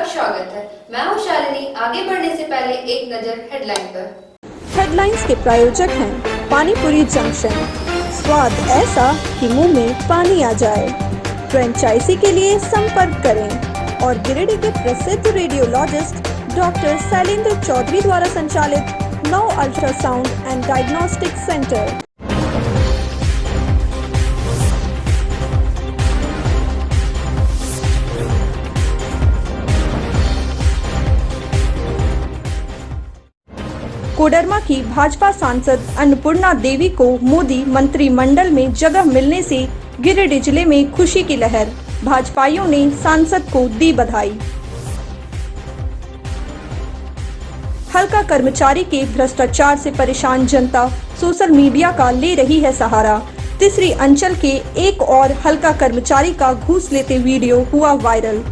आपका स्वागत है। मैं हूं शालिनी। आगे बढ़ने से पहले एक नजर हेडलाइन पर। हेडलाइंस के प्रायोजक हैं पानीपुरी जंक्शन, स्वाद ऐसा कि मुंह में पानी आ जाए। फ्रेंचाइजी के लिए संपर्क करें। और गिरिडीह के प्रसिद्ध रेडियोलॉजिस्ट डॉक्टर शैलेंद्र चौधरी द्वारा संचालित 9 ultrasound and diagnostic centre. Koderma की भाजपा सांसद अन्नपूर्णा देवी को मोदी मंत्रिमंडल में जगह मिलने से गिरिडीह जिले में खुशी की लहर। भाजपाइयों ने सांसद को दी बधाई। हल्का कर्मचारी के भ्रष्टाचार से परेशान जनता सोशल मीडिया का ले रही है सहारा। तीसरी अंचल के एक और हल्का कर्मचारी का घूस लेते वीडियो हुआ वायरल।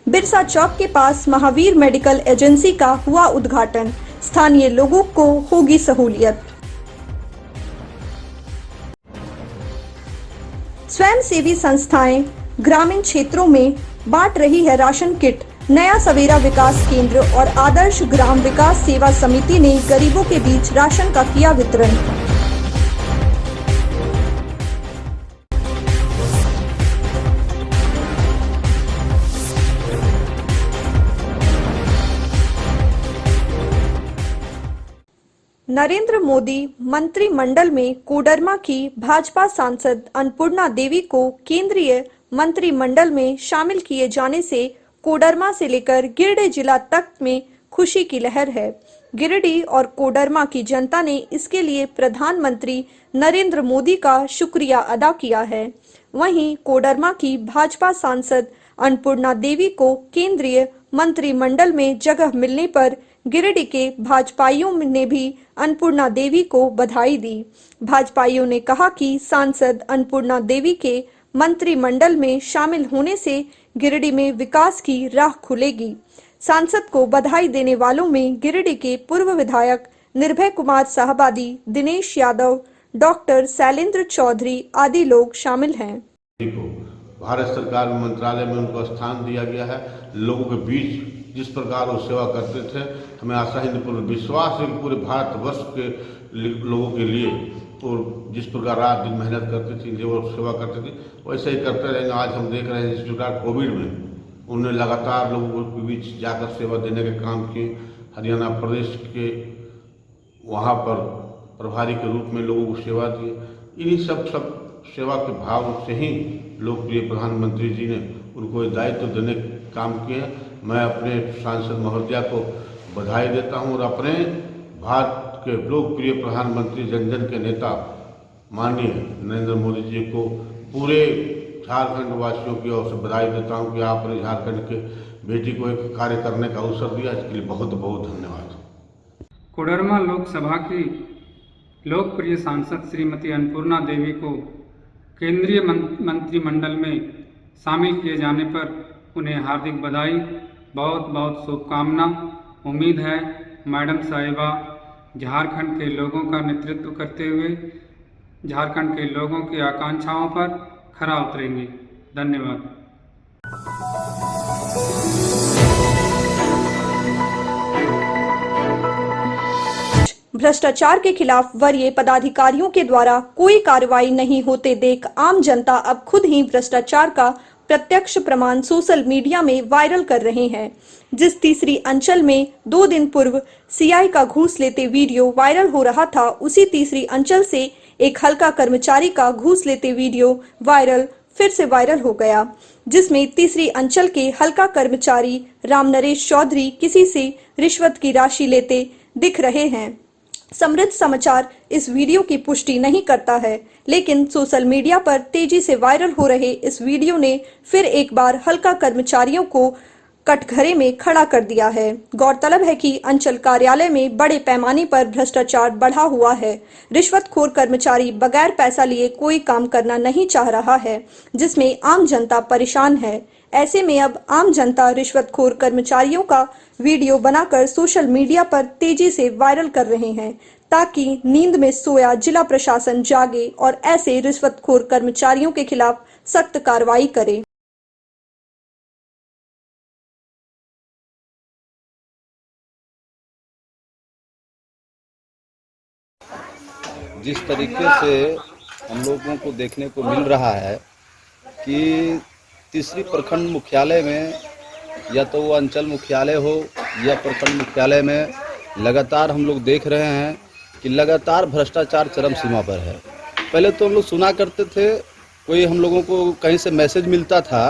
बिरसा चौक के पास महावीर मेडिकल एजेंसी का हुआ उद्घाटन। स्थानीय लोगों को होगी सहूलियत। स्वयंसेवी संस्थाएं ग्रामीण क्षेत्रों में बांट रही है राशन किट। नया सवेरा विकास केंद्र और आदर्श ग्राम विकास सेवा समिति ने गरीबों के बीच राशन का किया वितरण। नरेंद्र मोदी मंत्रिमंडल में कोडरमा की भाजपा सांसद अन्नपूर्णा देवी को केंद्रीय मंत्रिमंडल में शामिल किए जाने से कोडरमा से लेकर गिरिडीह जिला तक में खुशी की लहर है। गिरिडीह और कोडरमा की जनता ने इसके लिए प्रधानमंत्री नरेंद्र मोदी का शुक्रिया अदा किया है। वहीं कोडरमा की भाजपा सांसद अन्नपूर्णा देवी को केंद्रीय मंत्रिमंडल में जगह मिलने पर गिरिडीह के भाजपाइयों ने भी अन्नपूर्णा देवी को बधाई दी। भाजपाइयों ने कहा कि सांसद अन्नपूर्णा देवी के मंत्रिमंडल में शामिल होने से गिरिडीह में विकास की राह खुलेगी। सांसद को बधाई देने वालों में गिरिडीह के पूर्व विधायक निर्भय कुमार साहबादी, दिनेश यादव, डॉक्टर शैलेंद्र चौधरी आदि लोग शामिल हैं। भारत सरकार में मंत्रालय में उनको स्थान दिया गया है। लोगों के बीच जिस प्रकार वो सेवा करते थे, हमें आशा है पूर्ण विश्वास है कि पूरे भारतवर्ष के लोगों के लिए और जिस प्रकार रात दिन मेहनत करती थी, जो सेवा करते थे, वैसे ही करते रहेंगे। आज हम देख रहे हैं जिस प्रकार कोविड में उन्होंने लगातार लोगों के बीच जाकर सेवा देने के काम किए। हरियाणा प्रदेश के वहाँ पर प्रभारी के रूप में लोगों को सेवा दी। इन्हीं सब सेवा के भाव से ही लोकप्रिय प्रधानमंत्री जी ने उनको दायित्व देने के काम किए। मैं अपने सांसद महोदया को बधाई देता हूं और अपने भारत के लोकप्रिय प्रधानमंत्री जन जन के नेता माननीय नरेंद्र मोदी जी को पूरे झारखंड वासियों की ओर से बधाई देता हूं कि आपने झारखंड के बेटी को एक कार्य करने का अवसर दिया। इसके लिए बहुत बहुत धन्यवाद। कोडरमा लोकसभा की लोकप्रिय सांसद श्रीमती अन्नपूर्णा देवी को केंद्रीय मंत्रिमंडल में शामिल किए जाने पर उन्हें हार्दिक बधाई, बहुत बहुत शुभकामना। उम्मीद है मैडम साहिबा झारखंड के लोगों का नेतृत्व करते हुए झारखंड के लोगों की आकांक्षाओं पर खरा उतरेंगी। धन्यवाद। भ्रष्टाचार के खिलाफ वरीय पदाधिकारियों के द्वारा कोई कार्रवाई नहीं होते देख आम जनता अब खुद ही भ्रष्टाचार का प्रत्यक्ष प्रमाण सोशल मीडिया में वायरल कर रहे हैं। जिस तीसरी अंचल में 2 दिन पूर्व सीआई का घूस लेते वीडियो वायरल हो रहा था, उसी तीसरी अंचल से एक हल्का कर्मचारी का घूस लेते वीडियो फिर से वायरल हो गया, जिसमें तीसरी अंचल के हल्का कर्मचारी राम नरेश चौधरी किसी से रिश्वत की राशि लेते दिख रहे हैं। समृद्ध समाचार इस वीडियो की पुष्टि नहीं करता है, लेकिन सोशल मीडिया पर तेजी से वायरल हो रहे इस वीडियो ने फिर एक बार हल्का कर्मचारियों को कटघरे में खड़ा कर दिया है। गौरतलब है कि अंचल कार्यालय में बड़े पैमाने पर भ्रष्टाचार बढ़ा हुआ है। रिश्वतखोर कर्मचारी बगैर पैसा लिए कोई काम करना नहीं चाह रहा है, जिसमें आम जनता परेशान है। ऐसे में अब आम जनता रिश्वतखोर कर्मचारियों का वीडियो बनाकर सोशल मीडिया पर तेजी से वायरल कर रहे हैं, ताकि नींद में सोया जिला प्रशासन जागे और ऐसे रिश्वतखोर कर्मचारियों के खिलाफ सख्त कार्रवाई करे। जिस तरीके से हम लोगों को देखने को मिल रहा है कि तीसरी प्रखंड मुख्यालय में या तो वो अंचल मुख्यालय हो या प्रखंड मुख्यालय में लगातार हम लोग देख रहे हैं कि लगातार भ्रष्टाचार चरम सीमा पर है। पहले तो हम लोग सुना करते थे, कोई हम लोगों को कहीं से मैसेज मिलता था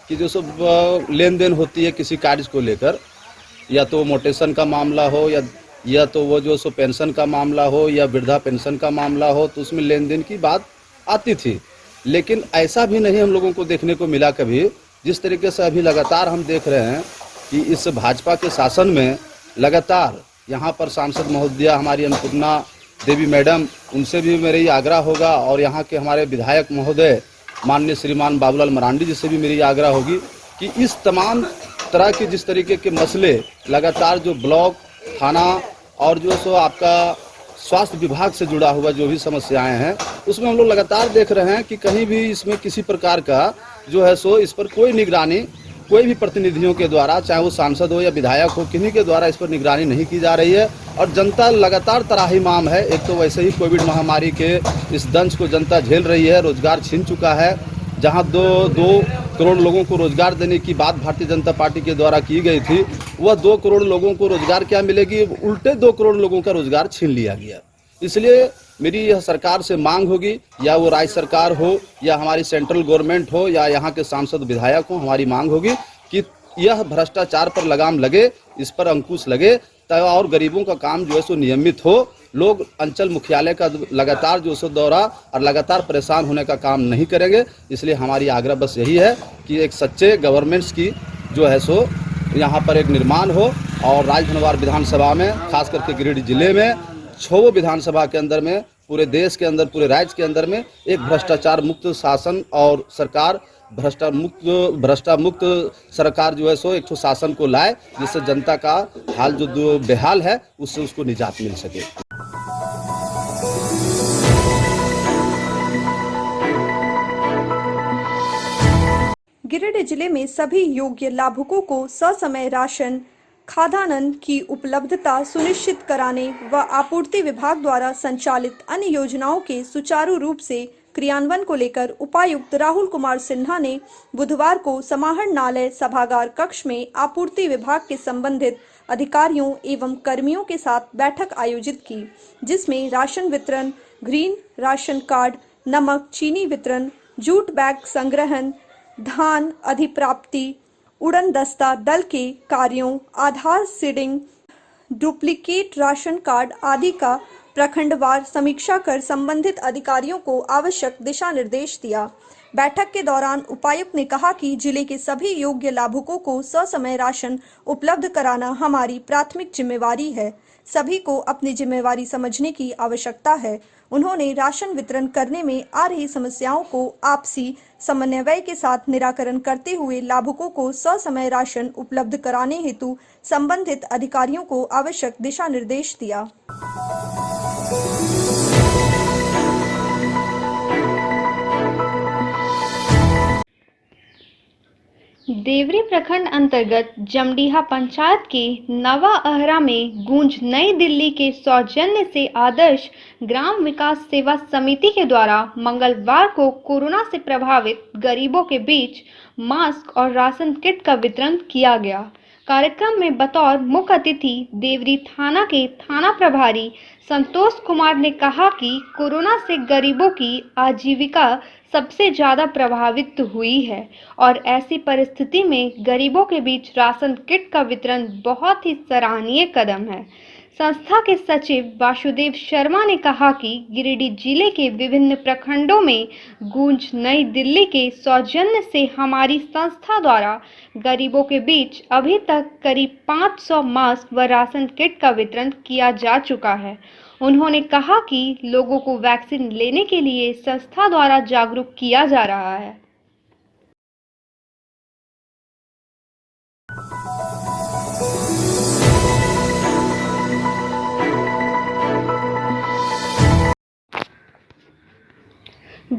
कि जो सब लेन देन होती है किसी कार्य को लेकर, या तो मोटेशन का मामला हो या तो वो जो सो पेंशन का मामला हो या वृद्धा पेंशन का मामला हो, तो उसमें लेन देन की बात आती थी। लेकिन ऐसा भी नहीं हम लोगों को देखने को मिला कभी, जिस तरीके से अभी लगातार हम देख रहे हैं कि इस भाजपा के शासन में लगातार यहाँ पर सांसद महोदया हमारी अन्नपूर्णा देवी मैडम, उनसे भी मेरा ये आग्रह होगा, और यहाँ के हमारे विधायक महोदय माननीय श्रीमान बाबूलाल मरांडी जी से भी मेरी आग्रह होगी कि इस तमाम तरह के जिस तरीके के मसले लगातार जो ब्लॉक, थाना और जो सो आपका स्वास्थ्य विभाग से जुड़ा हुआ जो भी समस्याएं हैं, उसमें हम लोग लगातार देख रहे हैं कि कहीं भी इसमें किसी प्रकार का जो है सो इस पर कोई निगरानी, कोई भी प्रतिनिधियों के द्वारा, चाहे वो सांसद हो या विधायक हो, किन्हीं के द्वारा इस पर निगरानी नहीं की जा रही है। और जनता लगातार त्राहिमाम है। एक तो वैसे ही कोविड महामारी के इस दंश को जनता झेल रही है, रोजगार छीन चुका है। जहां दो करोड़ लोगों को रोजगार देने की बात भारतीय जनता पार्टी के द्वारा की गई थी, वह 2 करोड़ लोगों को रोजगार क्या मिलेगी, उल्टे 2 करोड़ लोगों का रोजगार छीन लिया गया। इसलिए मेरी यह सरकार से मांग होगी, या वो राज्य सरकार हो या हमारी सेंट्रल गवर्नमेंट हो या यहाँ के सांसद विधायक हो, हमारी मांग होगी कि यह भ्रष्टाचार पर लगाम लगे, इस पर अंकुश लगे, और गरीबों का काम जो है सो नियमित हो। लोग अंचल मुख्यालय का लगातार जो सो दौरा और लगातार परेशान होने का काम नहीं करेंगे। इसलिए हमारी आग्रह बस यही है कि एक सच्चे गवर्नेंस की जो है सो यहाँ पर एक निर्माण हो, और राजधनवार विधानसभा में, खास करके गिरिडीह जिले में 6 विधानसभा के अंदर में, पूरे देश के अंदर, पूरे राज्य के अंदर में एक भ्रष्टाचार मुक्त शासन और सरकार, भ्रष्टा मुक्त सरकार जो है सो एक शासन को लाए, जिससे जनता का हाल जो बेहाल है उससे उसको निजात मिल सके। गिरिडीह जिले में सभी योग्य लाभुकों को ससमय राशन, खाद्यान्न की उपलब्धता सुनिश्चित कराने व आपूर्ति विभाग द्वारा संचालित अन्य योजनाओं के सुचारू रूप से क्रियान्वयन को लेकर उपायुक्त राहुल कुमार सिन्हा ने बुधवार को समाहरणालय सभागार कक्ष में आपूर्ति विभाग के संबंधित अधिकारियों एवं कर्मियों के साथ बैठक आयोजित की, जिसमें राशन वितरण, ग्रीन राशन कार्ड, नमक चीनी वितरण, जूट बैग संग्रहण, धान अधिप्राप्ति, उड़न दस्ता दल के कार्यों, आधार सीडिंग, डुप्लीकेट राशन कार्ड आदि का प्रखंडवार समीक्षा कर संबंधित अधिकारियों को आवश्यक दिशा निर्देश दिया। बैठक के दौरान उपायुक्त ने कहा कि जिले के सभी योग्य लाभुकों को ससमय राशन उपलब्ध कराना हमारी प्राथमिक जिम्मेवारी है। सभी को अपनी जिम्मेवारी समझने की आवश्यकता है। उन्होंने राशन वितरण करने में आ रही समस्याओं को आपसी समन्वय के साथ निराकरण करते हुए लाभुकों को ससमय राशन उपलब्ध कराने हेतु संबंधित अधिकारियों को आवश्यक दिशा निर्देश दिया। देवरी प्रखंड अंतर्गत जमडीहा पंचायत के नवा अहरा में गूंज नई दिल्ली के सौजन्य से आदर्श ग्राम विकास सेवा समिति के द्वारा मंगलवार को कोरोना से प्रभावित गरीबों के बीच मास्क और राशन किट का वितरण किया गया। कार्यक्रम में बतौर मुख्य अतिथि देवरी थाना के थाना प्रभारी संतोष कुमार ने कहा कि कोरोना से गरीबों की आजीविका सबसे ज़्यादा प्रभावित हुई है और ऐसी परिस्थिति में गरीबों के बीच राशन किट का वितरण बहुत ही सराहनीय कदम है। संस्था के सचिव वासुदेव शर्मा ने कहा कि गिरिडीह जिले के विभिन्न प्रखंडों में गूंज नई दिल्ली के सौजन्य से हमारी संस्था द्वारा गरीबों के बीच अभी तक करीब 500 मास्क व राशन किट का वितरण किया जा चुका है। उन्होंने कहा कि लोगों को वैक्सीन लेने के लिए संस्था द्वारा जागरूक किया जा रहा है।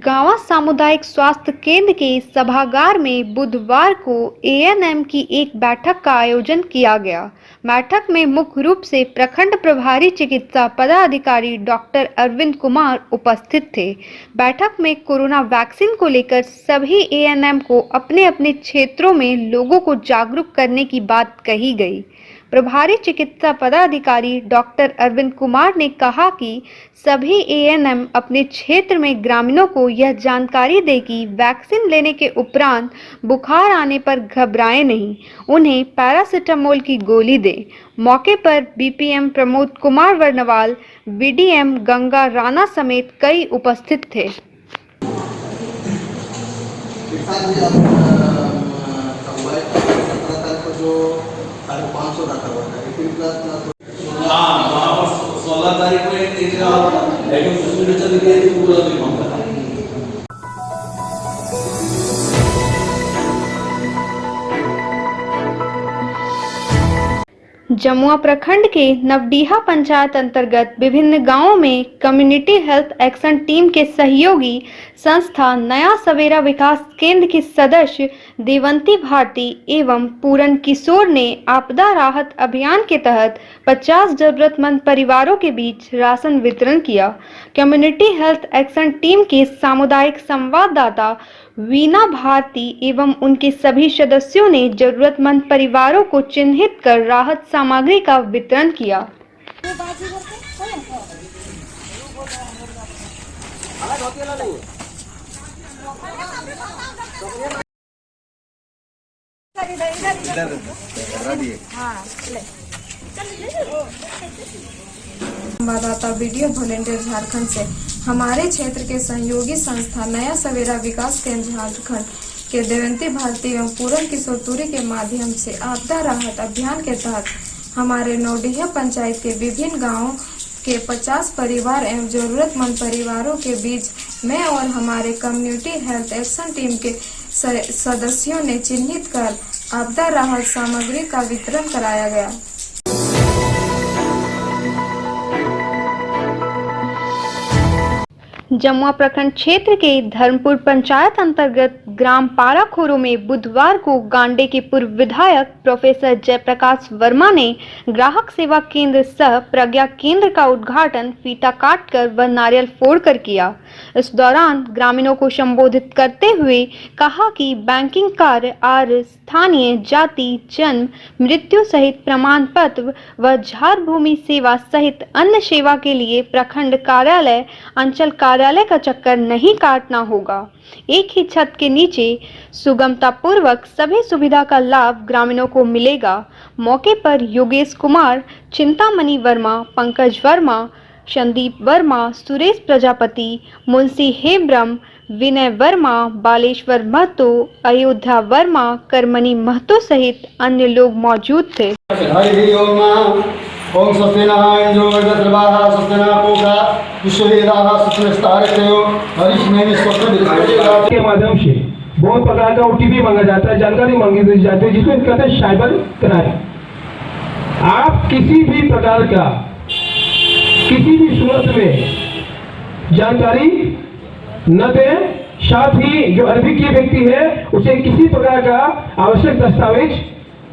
गांवा सामुदायिक स्वास्थ्य केंद्र के सभागार में बुधवार को एएनएम की एक बैठक का आयोजन किया गया। बैठक में मुख्य रूप से प्रखंड प्रभारी चिकित्सा पदाधिकारी डॉक्टर अरविंद कुमार उपस्थित थे। बैठक में कोरोना वैक्सीन को लेकर सभी एएनएम को अपने अपने क्षेत्रों में लोगों को जागरूक करने की बात कही गई। प्रभारी चिकित्सा पदाधिकारी डॉक्टर अरविंद कुमार ने कहा कि सभी एएनएम अपने क्षेत्र में ग्रामीणों को यह जानकारी दे कि वैक्सीन लेने के उपरांत बुखार आने पर घबराएं नहीं, उन्हें पैरासीटामोल की गोली दें। मौके पर बीपीएम प्रमोद कुमार वर्णवाल, बीडीएम गंगा राणा समेत कई उपस्थित थे। जो 500 रखा हुआ था 16 तारीख को एक लेकिन सस्पेंशन दिया है पूरा दिन मामला जमुआ प्रखंड के नवडीहा पंचायत अंतर्गत विभिन्न गांवों में कम्युनिटी हेल्थ एक्शन टीम के सहयोगी संस्था नया सवेरा विकास केंद्र के सदस्य देवंती भारती एवं पूरन किशोर ने आपदा राहत अभियान के तहत 50 जरूरतमंद परिवारों के बीच राशन वितरण किया। कम्युनिटी हेल्थ एक्शन टीम के सामुदायिक संवाददाता वीना भारती एवं उनके सभी सदस्यों ने जरूरतमंद परिवारों को चिन्हित कर राहत सामग्री का वितरण किया। संवाददाता वीडियो वॉलेंटियर झारखंड से हमारे क्षेत्र के सहयोगी संस्था नया सवेरा विकास केंद्र झारखंड के देवंती भारती एवं पूरन किशोर तुरी के माध्यम से आपदा राहत अभियान के तहत हमारे नवडीहा पंचायत के विभिन्न गांवों के 50 परिवार एवं जरूरतमंद परिवारों के बीच मैं और हमारे कम्युनिटी हेल्थ एक्शन टीम के सदस्यों ने चिन्हित कर आपदा राहत सामग्री का वितरण कराया गया। जमुआ प्रखंड क्षेत्र के धर्मपुर पंचायत अंतर्गत ग्राम पाराखोरो में बुधवार को गांडे के पूर्व विधायक प्रोफेसर जयप्रकाश वर्मा ने ग्राहक सेवा केंद्र सह प्रज्ञा केंद्र का उद्घाटन फीता काटकर व नारियल फोड़कर किया। इस दौरान ग्रामीणों को संबोधित करते हुए कहा कि बैंकिंग कार्य, आर्य, स्थानीय, जाति, जन्म, मृत्यु सहित प्रमाण पत्र व झार भूमि सेवा सहित अन्य सेवा के लिए प्रखंड कार्यालय, अंचल कार्यालय का चक्कर नहीं काटना होगा। एक ही छत के नीचे सुगमता पूर्वक सभी सुविधा का लाभ ग्रामीणों को मिलेगा। मौके पर योगेश कुमार, चिंतामणि वर्मा, पंकज वर्मा, संदीप वर्मा, सुरेश प्रजापति, मुंशी हेब्रम, विनय वर्मा, बालेश्वर महतो, अयोध्या वर्मा, करमनी महतो सहित अन्य लोग मौजूद थे। ओम सत्यनारायण जो सर्वाहा सत्यना पोगा विश्ववेदाहा सत्यस्तारतयो हरिष्मेनि स्वस्त्र के माध्यम से बहुत प्रकार का ओटीपी मांगा जाता है, जानकारी मांगी जाती है, जिसको कहते हैं साइबर क्राइम। आप किसी भी प्रकार का किसी भी सूरत में जानकारी न दें, साथ ही जो अरबी के व्यक्ति है उसे किसी प्रकार का आवश्यक दस्तावेज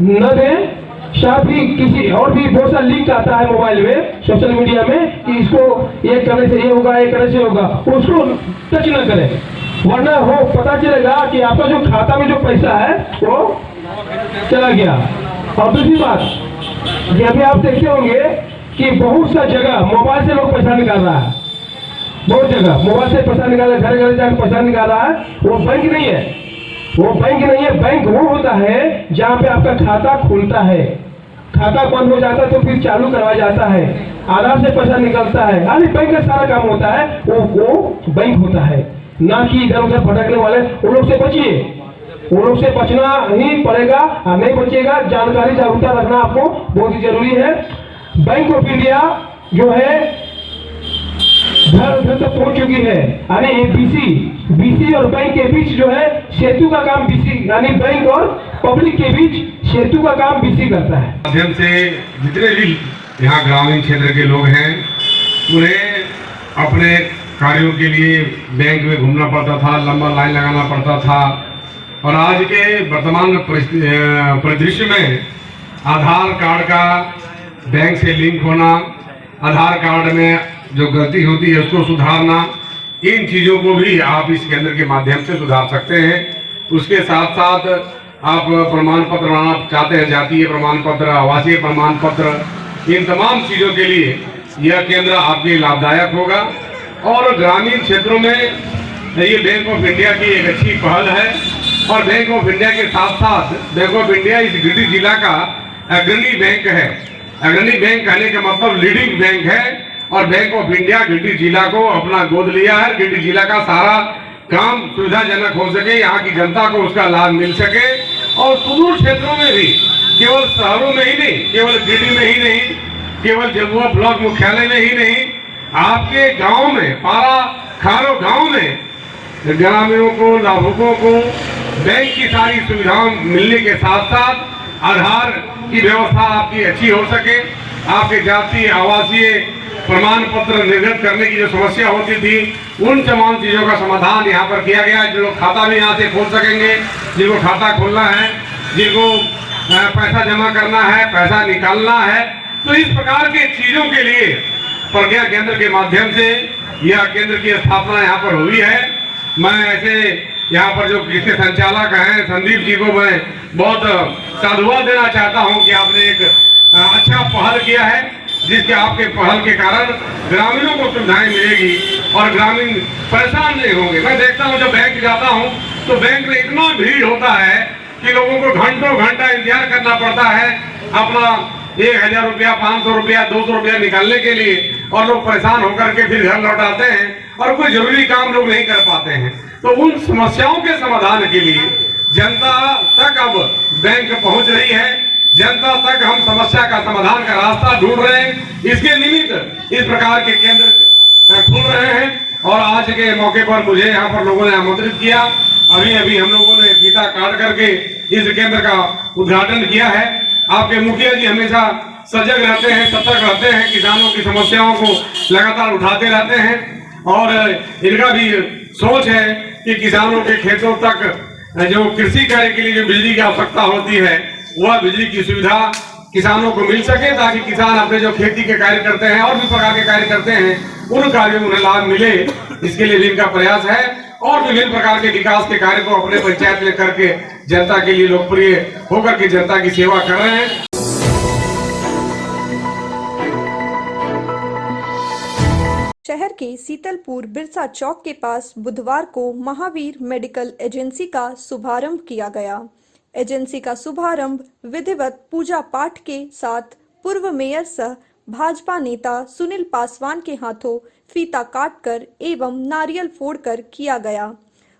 न दें। साथ ही किसी और भी बहुत सा लिंक आता है मोबाइल में, सोशल मीडिया में कि इसको ये करने से ये होगा, ये करने से होगा, उसको टच न करें, वरना वो पता चलेगा कि आपका जो खाता में जो पैसा है वो चला गया। और दूसरी बात ये अभी आप देखते होंगे कि बहुत सा जगह मोबाइल से लोग पैसा निकाल रहा है, बहुत जगह मोबाइल से पैसा निकाल रहा है, घर घर जाकर पैसा निकाल रहा है। वो बैंक नहीं है, वो बैंक नहीं है। बैंक वो होता है जहाँ पे आपका खाता खुलता है, खाता बंद हो जाता है तो फिर चालू करवाया जाता है, आधार से पैसा निकलता है, यानी बैंक का सारा काम होता है वो बैंक होता है, ना कि इधर उधर भटकने वाले। उन लोग से बचिए, उन लोग से बचना ही पड़ेगा, नहीं बचेगा। जानकारी जागरूकता रखना आपको बहुत ही जरूरी है। बैंक ऑफ इंडिया जो है घर घर तक पहुंच चुकी है, यानी बीसी और बैंक के बीच जो है सेतु का काम बीसी, यानी बैंक और पब्लिक के बीच सेतु का काम बीसी करता है। माध्यम से जितने भी यहाँ ग्रामीण क्षेत्र के लोग हैं उन्हें अपने कार्यों के लिए बैंक में घूमना पड़ता था, लंबा लाइन लगाना पड़ता था। और आज के वर्तमान परिदृश्य में आधार कार्ड का बैंक से लिंक होना, आधार कार्ड में जो गलती होती है उसको सुधारना, इन चीज़ों को भी आप इस केंद्र के माध्यम से सुधार सकते हैं। उसके साथ साथ आप प्रमाण पत्र बनाना चाहते हैं, जातीय प्रमाण पत्र, आवासीय प्रमाण पत्र, इन तमाम चीज़ों के लिए यह केंद्र आपके लिए लाभदायक होगा। और ग्रामीण क्षेत्रों में ये बैंक ऑफ इंडिया की एक अच्छी पहल है। और बैंक ऑफ इंडिया के साथ साथ बैंक ऑफ इंडिया इस गिरिडीह जिला का अग्रणी बैंक है। अग्रणी बैंक कहने का मतलब लीडिंग बैंक है। और बैंक ऑफ इंडिया गिरिडीह जिला को अपना गोद लिया है। गिरिडीह जिला का सारा काम सुविधाजनक हो सके, यहाँ की जनता को उसका लाभ मिल सके। और सुदूर क्षेत्रों में भी, केवल शहरों में ही नहीं, केवल गिरिडीह में ही नहीं, केवल जमुआ ब्लॉक मुख्यालय में ही नहीं, आपके गांव में, पारा खारो गांव में ग्रामीणों को, लाभुकों को बैंक की सारी सुविधाएं मिलने के साथ साथ आधार की व्यवस्था आपकी अच्छी हो सके। आपके जातीय आवासीय प्रमाण पत्र निर्गत करने की जो समस्या होती थी, उन तमाम चीज़ों का समाधान यहाँ पर किया गया है। जो लोग खाता भी यहाँ से खोल सकेंगे, जिनको खाता खोलना है, जिनको पैसा जमा करना है, पैसा निकालना है, तो इस प्रकार के चीज़ों के लिए प्रज्ञा केंद्र के माध्यम से यह केंद्र की स्थापना यहाँ पर हुई है। मैं ऐसे यहाँ पर जो कृषि संचालक हैं संदीप जी को मैं बहुत साधुवाद देना चाहता हूँ कि आपने एक अच्छा पहल किया है, जिसके आपके पहल के कारण ग्रामीणों को सुविधाएं मिलेगी और ग्रामीण परेशान नहीं होंगे। मैं देखता हूँ जब बैंक जाता हूँ तो बैंक में इतना भीड़ होता है कि लोगों को घंटों घंटा इंतजार करना पड़ता है अपना 1000 रुपया, 500 रुपया, 200 रुपया निकालने के लिए। और लोग परेशान होकर के फिर घर लौट आते हैं और कोई जरूरी काम लोग नहीं कर पाते हैं। तो उन समस्याओं के समाधान के लिए जनता तक अब बैंक पहुंच रही है। जनता तक हम समस्या का समाधान का रास्ता ढूंढ रहे हैं। इसके निमित्त इस प्रकार के केंद्र खुल रहे हैं। और आज के मौके पर मुझे यहाँ पर लोगों ने आमंत्रित किया। अभी अभी हम लोगों ने फीता काट करके इस केंद्र का उद्घाटन किया है। आपके मुखिया जी हमेशा सजग रहते हैं, सतर्क रहते हैं, किसानों की समस्याओं को लगातार उठाते रहते हैं। और इनका भी सोच है कि किसानों के खेतों तक जो कृषि कार्य के लिए जो बिजली की आवश्यकता होती है, वह बिजली की सुविधा किसानों को मिल सके, ताकि किसान अपने जो खेती के कार्य करते हैं और भी प्रकार के कार्य करते हैं, उन कार्यों में उन्हें लाभ मिले। इसके लिए भी इनका प्रयास है। और विभिन्न प्रकार के विकास के कार्य को अपने पंचायत में करके जनता के लिए लोकप्रिय होकर के जनता की सेवा कर रहे हैं। शहर के सीतलपुर बिरसा चौक के पास बुधवार को महावीर मेडिकल एजेंसी का शुभारंभ किया गया। एजेंसी का शुभारंभ विधिवत पूजा पाठ के साथ पूर्व मेयर सह भाजपा नेता सुनील पासवान के हाथों फीता काटकर एवं नारियल फोड़कर किया गया।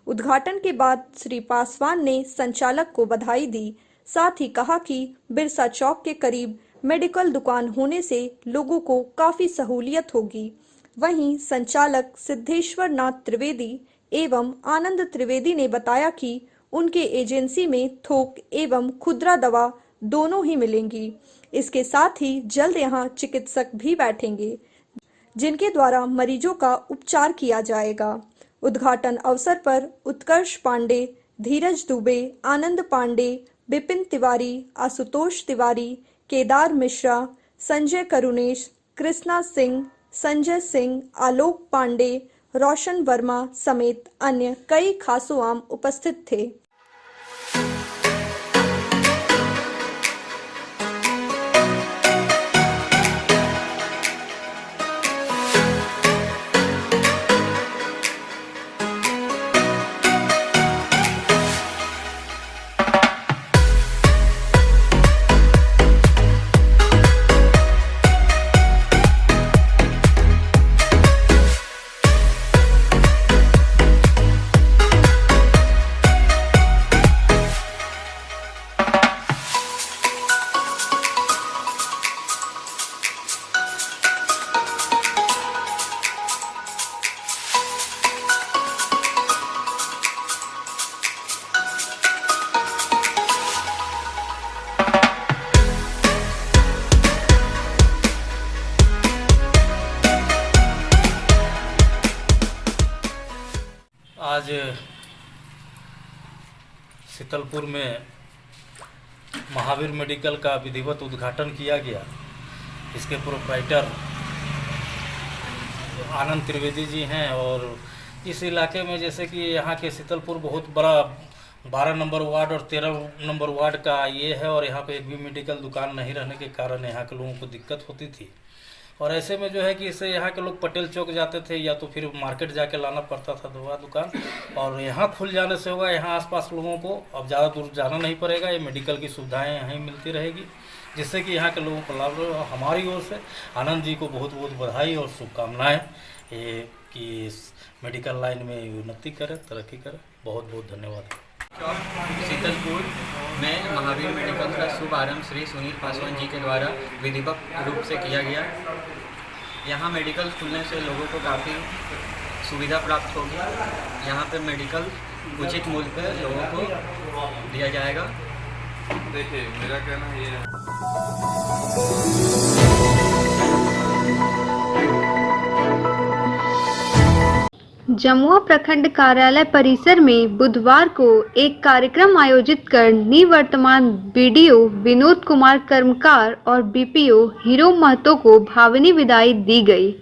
उद्घाटन के बाद श्री पासवान ने संचालक को बधाई दी। साथ ही कहा कि बिरसा चौक के करीब मेडिकल दुकान होने से लोगों को काफी सहूलियत होगी। वहीं संचालक सिद्धेश्वर नाथ त्रिवेदी एवं आनंद त्रिवेदी ने बताया कि उनके एजेंसी में थोक एवं खुदरा दवा दोनों ही मिलेंगी। इसके साथ ही जल्द यहां चिकित्सक भी बैठेंगे, जिनके द्वारा मरीजों का उपचार किया जाएगा। उद्घाटन अवसर पर उत्कर्ष पांडे, धीरज दुबे, आनंद पांडे, बिपिन तिवारी, आशुतोष तिवारी, केदार मिश्रा, संजय करुणेश, कृष्णा सिंह, संजय सिंह, आलोक पांडे, रोशन वर्मा समेत अन्य कई खासो आम उपस्थित थे। आज शीतलपुर में महावीर मेडिकल का विधिवत उद्घाटन किया गया। इसके प्रोप्राइटर आनंद त्रिवेदी जी हैं और इस इलाके में जैसे कि यहाँ के शीतलपुर बहुत बड़ा 12 नंबर वार्ड और 13 नंबर वार्ड का ये है और यहाँ पे एक भी मेडिकल दुकान नहीं रहने के कारण यहाँ के लोगों को दिक्कत होती थी और ऐसे में जो है कि इससे यहाँ के लोग पटेल चौक जाते थे या तो फिर मार्केट जाके लाना पड़ता था दवा दुकान, और यहाँ खुल जाने से होगा यहाँ आसपास लोगों को अब ज़्यादा दूर जाना नहीं पड़ेगा। ये मेडिकल की सुविधाएं यहाँ मिलती रहेगी जिससे कि यहाँ के लोगों को लाभ होगा। हमारी ओर से आनंद जी को बहुत बहुत बधाई और शुभकामनाएँ ये कि इस मेडिकल लाइन में उन्नति करे, तरक्की करे। बहुत बहुत धन्यवाद। शीतलपुर में महावीर मेडिकल का शुभारंभ श्री सुनील पासवान जी के द्वारा विधिवत रूप से किया गया। यहाँ मेडिकल खुलने से लोगों को काफ़ी सुविधा प्राप्त होगी। यहाँ पे मेडिकल उचित मूल्य पर लोगों को दिया जाएगा। देखिए मेरा कहना ये है जमुआ प्रखंड कार्यालय परिसर में बुधवार को एक कार्यक्रम आयोजित कर निवर्तमान बीडीओ विनोद कुमार कर्मकार और बीपीओ हीरो महतो को भावनी विदाई दी गई।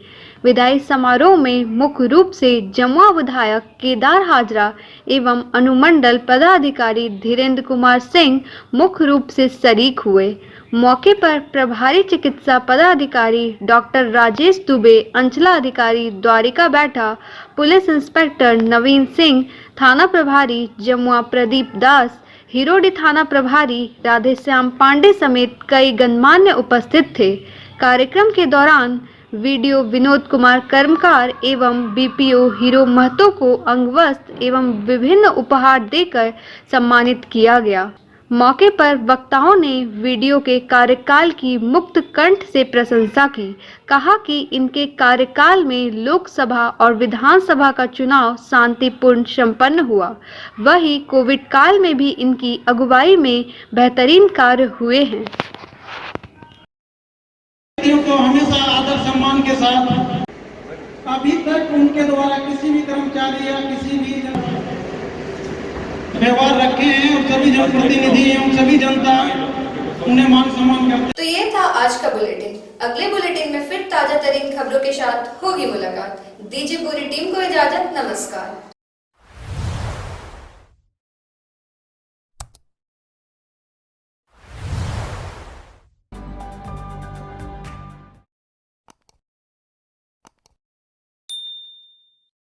विदाई समारोह में मुख्य रूप से जमुआ विधायक केदार हाजरा एवं अनुमंडल पदाधिकारी धीरेन्द्र कुमार सिंह मुख्य रूप से शरीक हुए। मौके पर प्रभारी चिकित्सा पदाधिकारी डॉक्टर राजेश दुबे, अंचलाधिकारी द्वारिका बैठा, पुलिस इंस्पेक्टर नवीन सिंह, थाना प्रभारी जमुआ प्रदीप दास, हिरोडी थाना प्रभारी राधेश्याम पांडे समेत कई गणमान्य उपस्थित थे। कार्यक्रम के दौरान वीडियो विनोद कुमार कर्मकार एवं बीपीओ हीरो महतो को अंगवस्त्र एवं विभिन्न उपहार देकर सम्मानित किया गया। मौके पर वक्ताओं ने वीडियो के कार्यकाल की मुक्त कंठ से प्रशंसा की। कहा कि इनके कार्यकाल में लोकसभा और विधानसभा का चुनाव शांतिपूर्ण संपन्न हुआ। वही कोविड काल में भी इनकी अगुवाई में बेहतरीन कार्य हुए हैं। को हमेशा आदर सम्मान के साथ अभी तक उनके द्वारा किसी भी कर्मचारी या किसी भी व्यवहार रखे हैं और सभी जनप्रतिनिधि एवं सभी जनता उन्हें मान सम्मान करते हैं। तो ये था आज का बुलेटिन। अगले बुलेटिन में फिर ताजा तरीन खबरों के साथ होगी मुलाकात। दीजिए पूरी टीम को इजाजत। नमस्कार।